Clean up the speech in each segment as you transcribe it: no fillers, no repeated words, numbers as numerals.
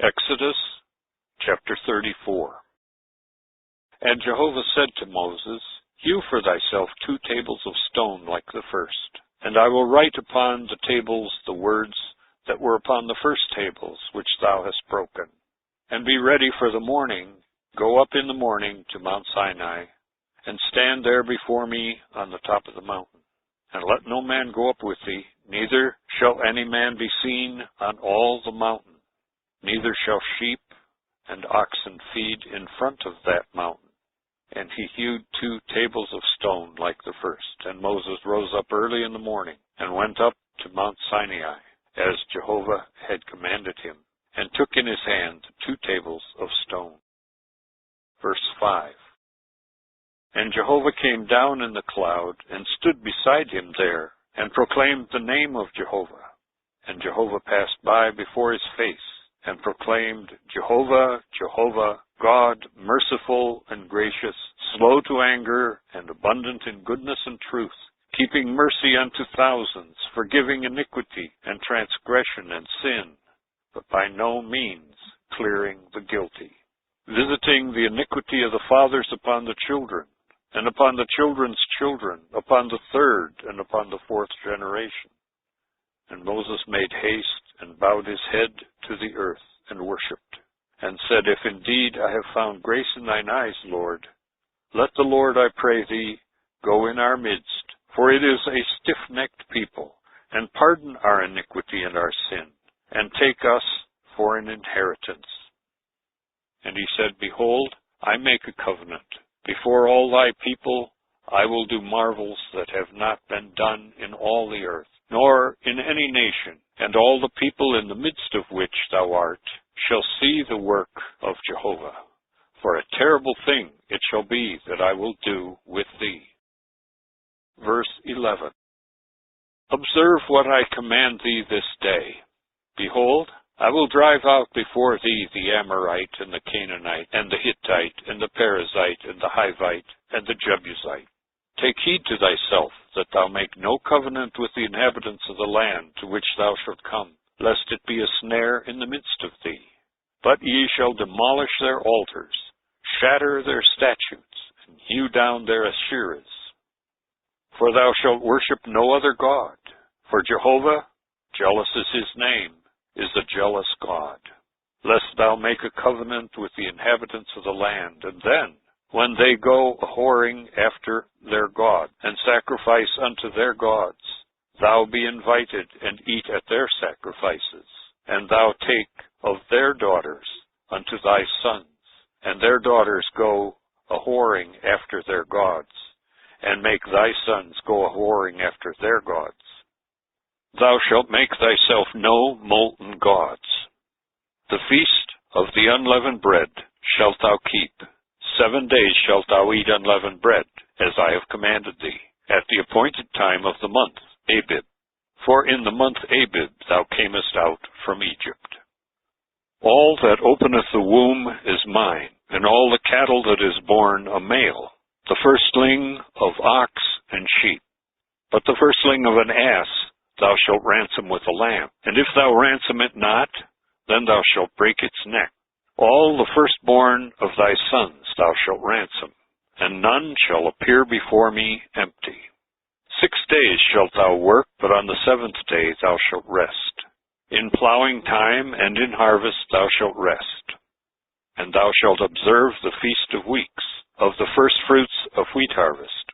Exodus chapter 34. And Jehovah said to Moses, Hew for thyself 2 tables of stone like the first, and I will write upon the tables the words that were upon the first tables which thou hast broken. And be ready for the morning, go up in the morning to Mount Sinai, and stand there before me on the top of the mountain. And let no man go up with thee, neither shall any man be seen on all the mountain. Neither shall sheep and oxen feed in front of that mountain. And he hewed 2 tables of stone like the first. And Moses rose up early in the morning, and went up to Mount Sinai, as Jehovah had commanded him, and took in his hand 2 tables of stone. Verse 5. And Jehovah came down in the cloud, and stood beside him there, and proclaimed the name of Jehovah. And Jehovah passed by before his face, and proclaimed, Jehovah, Jehovah, God, merciful and gracious, slow to anger, and abundant in goodness and truth, keeping mercy unto thousands, forgiving iniquity and transgression and sin, but by no means clearing the guilty, visiting the iniquity of the fathers upon the children, and upon the children's children, upon the 3rd and upon the 4th generation. And Moses made haste, and bowed his head to the earth, and worshipped, and said, If indeed I have found grace in thine eyes, Lord, let the Lord, I pray thee, go in our midst, for it is a stiff-necked people, and pardon our iniquity and our sin, and take us for an inheritance. And he said, Behold, I make a covenant. Before all thy people I will do marvels that have not been done in all the earth, nor in any nation, and all the people in the midst of which thou art shall see the work of Jehovah. For a terrible thing it shall be that I will do with thee. Verse 11. Observe what I command thee this day. Behold, I will drive out before thee the Amorite, and the Canaanite, and the Hittite, and the Perizzite, and the Hivite, and the Jebusite. Take heed to thyself, that thou make no covenant with the inhabitants of the land to which thou shalt come, lest it be a snare in the midst of thee. But ye shall demolish their altars, shatter their statutes, and hew down their Asherahs. For thou shalt worship no other God, for Jehovah, jealous is his name, is a jealous God. Lest thou make a covenant with the inhabitants of the land, and then, when they go a-whoring after their God, and sacrifice unto their gods, thou be invited and eat at their sacrifices, and thou take of their daughters unto thy sons, and their daughters go a-whoring after their gods, and make thy sons go a-whoring after their gods. Thou shalt make thyself no molten gods. The feast of the unleavened bread shalt thou keep. 7 days shalt thou eat unleavened bread, as I have commanded thee, at the appointed time of the month, Abib. For in the month Abib thou camest out from Egypt. All that openeth the womb is mine, and all the cattle that is born a male, the firstling of ox and sheep. But the firstling of an ass thou shalt ransom with a lamb, and if thou ransom it not, then thou shalt break its neck. All the firstborn of thy sons thou shalt ransom, and none shall appear before me empty. 6 days shalt thou work, but on the 7th day thou shalt rest. In plowing time and in harvest thou shalt rest. And thou shalt observe the feast of weeks, of the firstfruits of wheat harvest,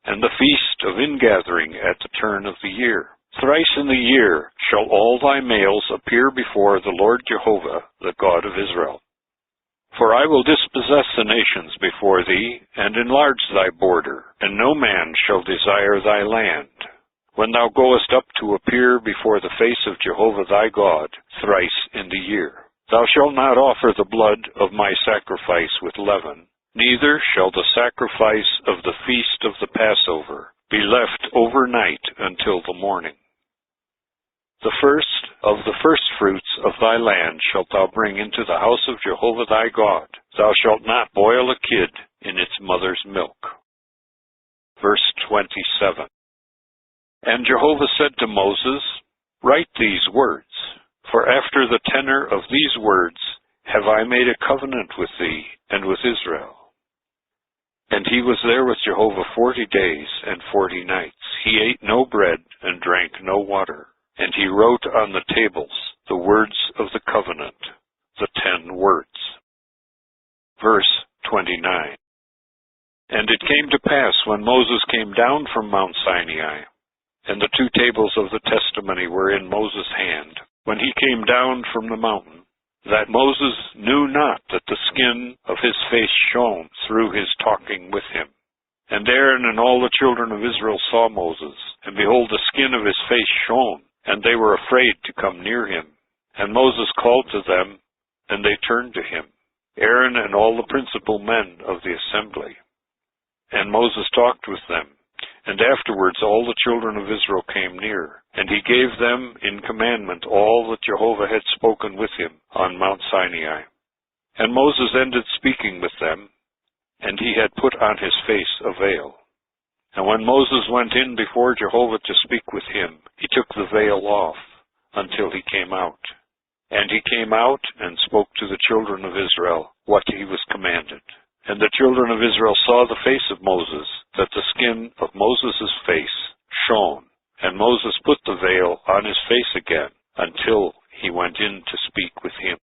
and the feast of ingathering at the turn of the year. Thrice in the year shall all thy males appear before the Lord Jehovah, the God of Israel. For I will dispossess the nations before thee, and enlarge thy border, and no man shall desire thy land. When thou goest up to appear before the face of Jehovah thy God, thrice in the year, thou shalt not offer the blood of my sacrifice with leaven, neither shall the sacrifice of the feast of the Passover be left overnight until the morning. The first of the firstfruits of thy land shalt thou bring into the house of Jehovah thy God. Thou shalt not boil a kid in its mother's milk. Verse 27. And Jehovah said to Moses, Write these words, For after the tenor of these words have I made a covenant with thee and with Israel. And he was there with Jehovah 40 days and 40 nights. He ate no bread and drank no water. And he wrote on the tables the words of the covenant, the 10 words. Verse 29. And it came to pass, when Moses came down from Mount Sinai, and the 2 tables of the testimony were in Moses' hand, when he came down from the mountain, that Moses knew not that the skin of his face shone through his talking with him. And Aaron and all the children of Israel saw Moses, and behold, the skin of his face shone, and they were afraid to come near him. And Moses called to them, and they turned to him, Aaron and all the principal men of the assembly. And Moses talked with them, and afterwards all the children of Israel came near, and he gave them in commandment all that Jehovah had spoken with him on Mount Sinai. And Moses ended speaking with them, and he had put on his face a veil. And when Moses went in before Jehovah to speak with him, he took the veil off until he came out. And he came out and spoke to the children of Israel what he was commanded. And the children of Israel saw the face of Moses, that the skin of Moses' face shone. And Moses put the veil on his face again until he went in to speak with him.